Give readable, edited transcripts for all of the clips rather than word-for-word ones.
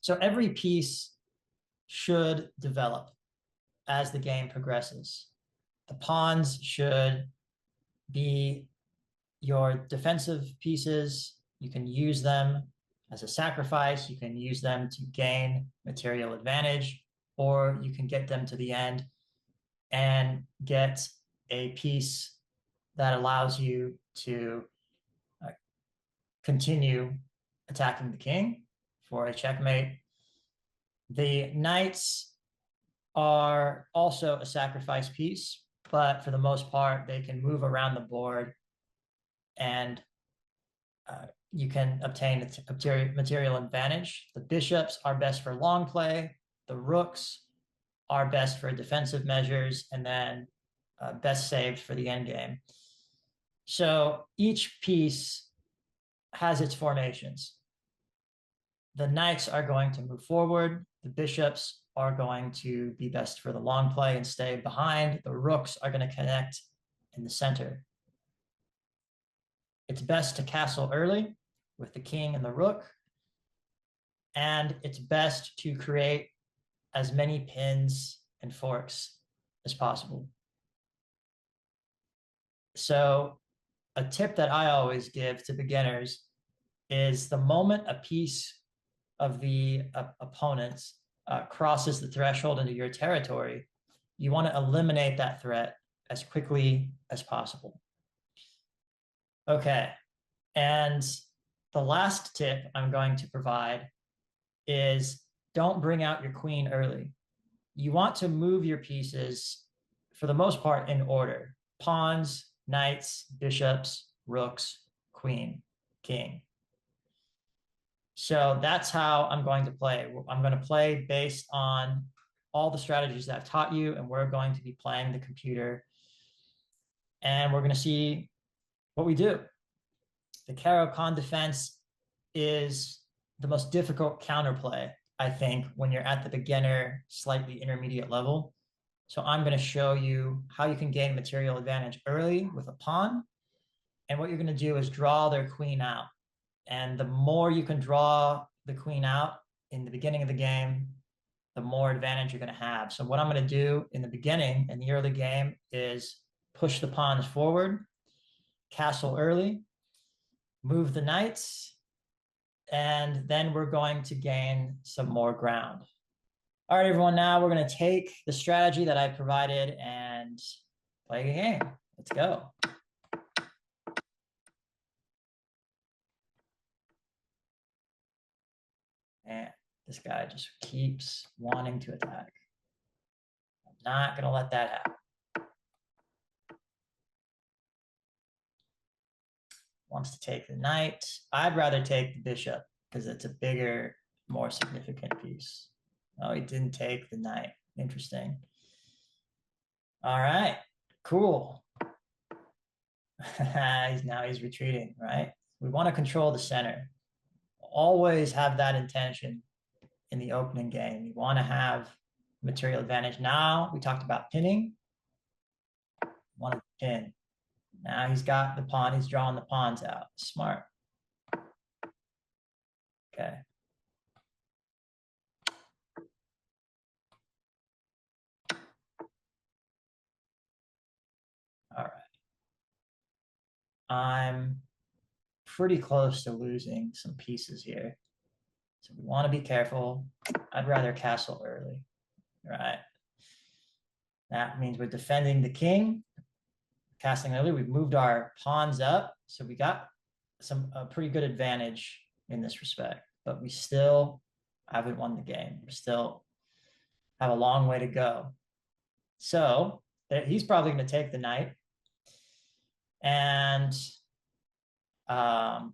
So every piece should develop as the game progresses. The pawns should be your defensive pieces. You can use them as a sacrifice. You can use them to gain material advantage, or you can get them to the end and get a piece that allows you to continue attacking the king for a checkmate. The knights are also a sacrifice piece, but for the most part, they can move around the board and you can obtain material advantage. The bishops are best for long play. The rooks are best for defensive measures, and then best saved for the end game. So each piece has its formations. The knights are going to move forward. The bishops are going to be best for the long play and stay behind. The rooks are going to connect in the center. It's best to castle early with the king and the rook. And it's best to create as many pins and forks as possible. So a tip that I always give to beginners is the moment a piece of the opponents crosses the threshold into your territory, you want to eliminate that threat as quickly as possible. Okay, and the last tip I'm going to provide is don't bring out your queen early. You want to move your pieces, for the most part, in order. Pawns, knights, bishops, rooks, queen, king. So that's how I'm going to play. I'm going to play based on all the strategies that I've taught you, and we're going to be playing the computer. And we're going to see what we do. The Caro-Kann defense is the most difficult counterplay, I think, when you're at the beginner, slightly intermediate level. So I'm going to show you how you can gain material advantage early with a pawn. And what you're going to do is draw their queen out. And the more you can draw the queen out in the beginning of the game, the more advantage you're going to have. So what I'm going to do in the beginning, in the early game, is push the pawns forward, castle early, move the knights, and then we're going to gain some more ground. All right, everyone, now we're going to take the strategy that I provided and play a game. Let's go. And this guy just keeps wanting to attack. I'm not going to let that happen. Wants to take the knight. I'd rather take the bishop because it's a bigger, more significant piece. Oh, he didn't take the knight. Interesting. All right, cool. Now he's retreating, right? We want to control the center. Always have that intention in the opening game. You want to have material advantage. Now we talked about pinning. Want to pin. Now he's got the pawn. He's drawing the pawns out. Smart. Okay. All right. I'm pretty close to losing some pieces here. So we want to be careful. I'd rather castle early, right? That means we're defending the king. Castling early, we've moved our pawns up. So we got a pretty good advantage in this respect, but we still haven't won the game. We still have a long way to go. So he's probably going to take the knight. And I'm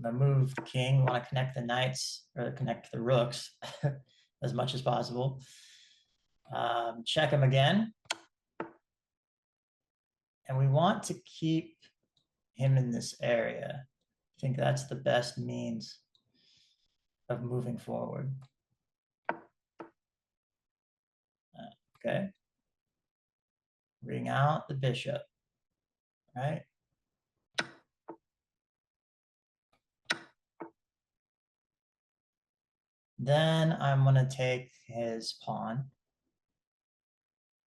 going to move the king. We want to connect the knights or connect the rooks as much as possible. Check him again. And we want to keep him in this area. I think that's the best means of moving forward. Okay. Bring out the bishop, right? Then I'm gonna take his pawn,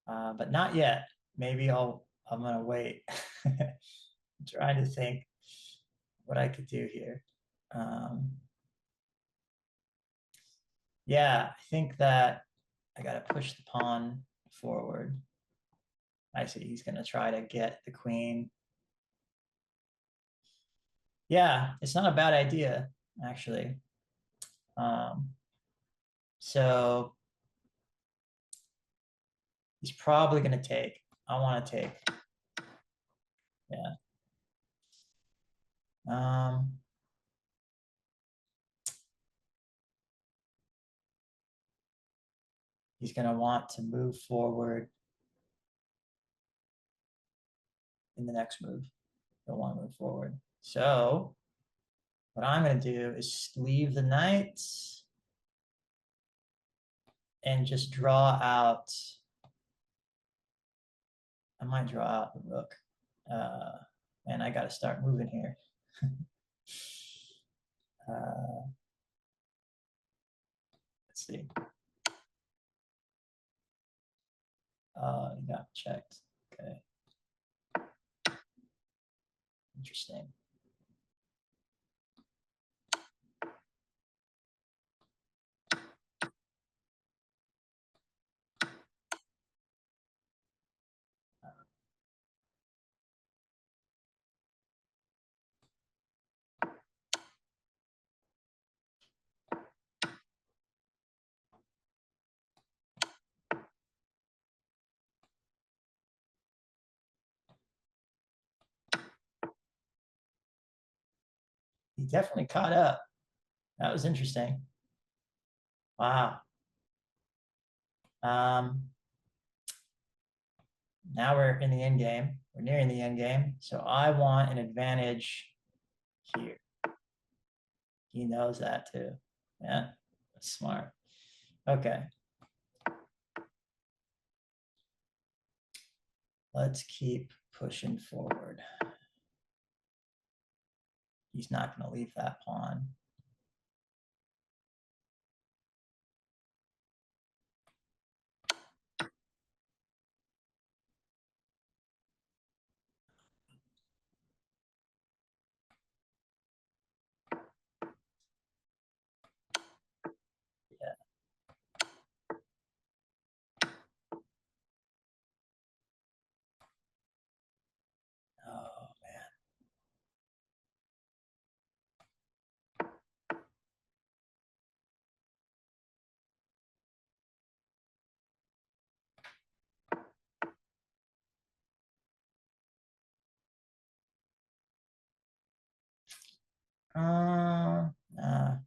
but not yet. Maybe I'm gonna wait. I'm trying to think what I could do here. Um, yeah, I think that I gotta push the pawn forward. I see he's gonna try to get the queen. Yeah, it's not a bad idea, actually. Um, so he's probably gonna take. I want to take. Yeah. Um, he's gonna want to move forward in the next move. He'll want to move forward. So what I'm gonna do is leave the knight and just draw out. I might draw out the rook. And I got to start moving here. uh, let's see. You got checked. Okay. Interesting. He definitely caught up. That was interesting. Wow. Um, now we're in the end game. We're nearing the end game. So I want an advantage here. He knows that too. Yeah, that's smart. Okay. Let's keep pushing forward. He's not going to leave that pawn. Yeah. Oh, man.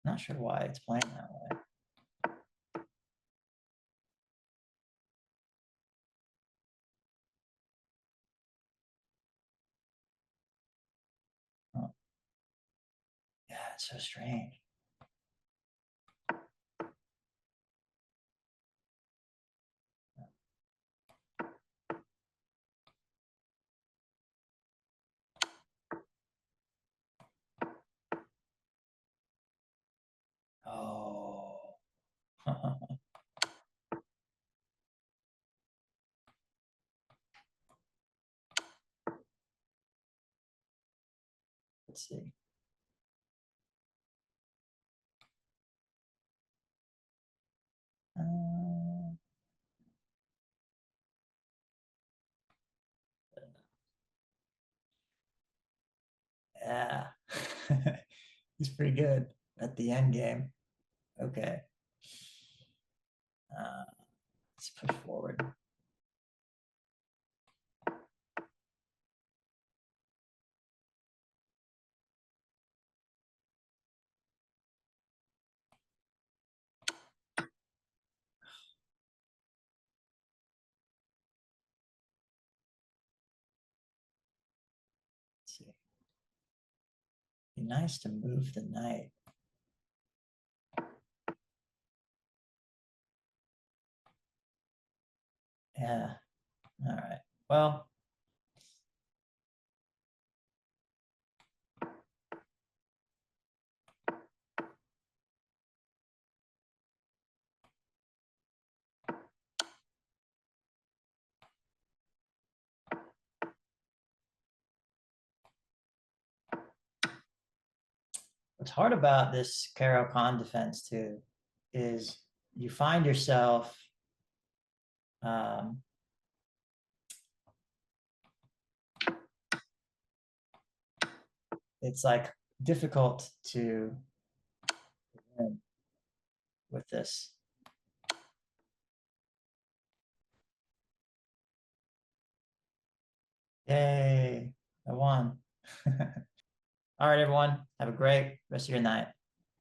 Not sure why it's playing that way. Oh, yeah, it's so strange. Oh. Let's see. Uh, yeah. He's pretty good at the end game. Okay. Let's push forward. Let's see. Be nice to move the knight. Yeah. All right. Well, what's hard about this Caro Khan defense too is you find yourself um, it's like difficult to win with this. Yay, I won. All right, everyone. Have a great rest of your night.